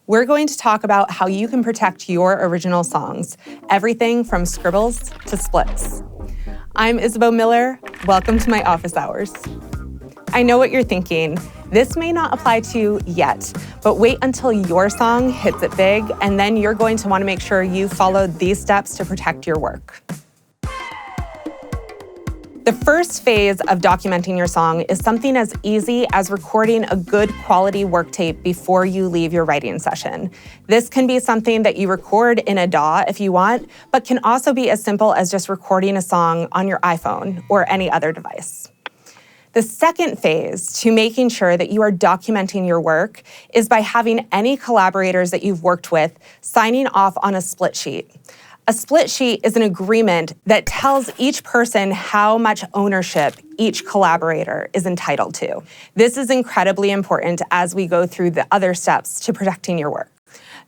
We're going to talk about how you can protect your original songs, everything from scribbles to splits. I'm Isabeau Miller. Welcome to my office hours. I know what you're thinking. This may not apply to you yet, but wait until your song hits it big, and then you're going to want to make sure you follow these steps to protect your work. The first phase of documenting your song is something as easy as recording a good quality work tape before you leave your writing session. This can be something that you record in a DAW if you want, but can also be as simple as just recording a song on your iPhone or any other device. The second phase to making sure that you are documenting your work is by having any collaborators that you've worked with signing off on a split sheet. A split sheet is an agreement that tells each person how much ownership each collaborator is entitled to. This is incredibly important as we go through the other steps to protecting your work.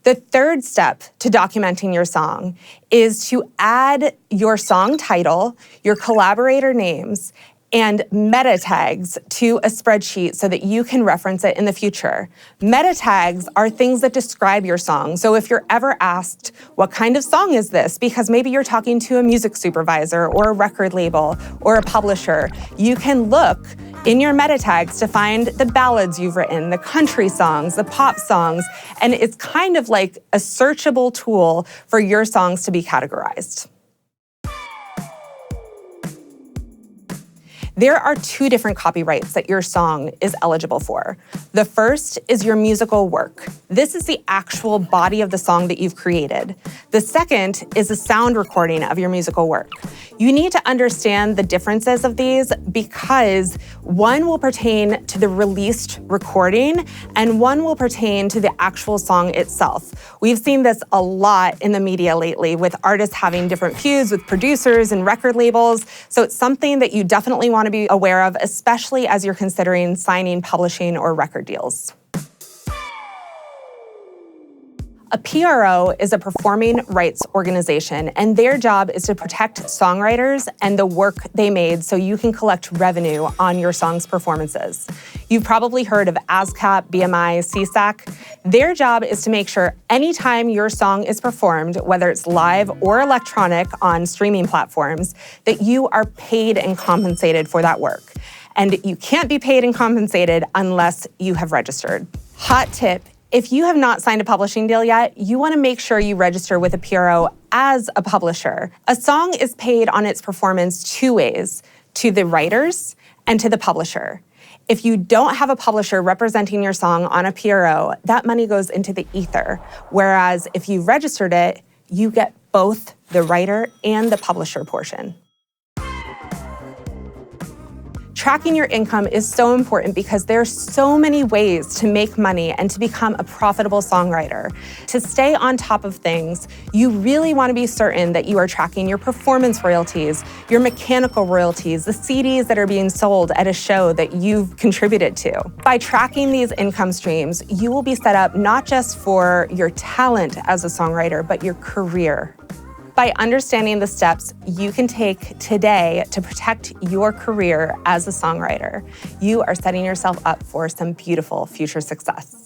The third step to documenting your song is to add your song title, your collaborator names, and meta tags to a spreadsheet so that you can reference it in the future. Meta tags are things that describe your song. So if you're ever asked, what kind of song is this? Because maybe you're talking to a music supervisor or a record label or a publisher, you can look in your meta tags to find the ballads you've written, the country songs, the pop songs, and it's kind of like a searchable tool for your songs to be categorized. There are two different copyrights that your song is eligible for. The first is your musical work. This is the actual body of the song that you've created. The second is a sound recording of your musical work. You need to understand the differences of these because one will pertain to the released recording and one will pertain to the actual song itself. We've seen this a lot in the media lately with artists having different feuds with producers and record labels. So it's something that you definitely want to be aware of, especially as you're considering signing publishing or record deals. A P.R.O. is a performing rights organization, and their job is to protect songwriters and the work they made so you can collect revenue on your song's performances. You've probably heard of ASCAP, BMI, CSAC. Their job is to make sure anytime your song is performed, whether it's live or electronic on streaming platforms, that you are paid and compensated for that work. And you can't be paid and compensated unless you have registered. Hot tip. If you have not signed a publishing deal yet, you want to make sure you register with a P.R.O. as a publisher. A song is paid on its performance two ways, to the writers and to the publisher. If you don't have a publisher representing your song on a P.R.O., that money goes into the ether. Whereas if you registered it, you get both the writer and the publisher portion. Tracking your income is so important because there are so many ways to make money and to become a profitable songwriter. To stay on top of things, you really want to be certain that you are tracking your performance royalties, your mechanical royalties, the CDs that are being sold at a show that you've contributed to. By tracking these income streams, you will be set up not just for your talent as a songwriter, but your career. By understanding the steps you can take today to protect your career as a songwriter, you are setting yourself up for some beautiful future success.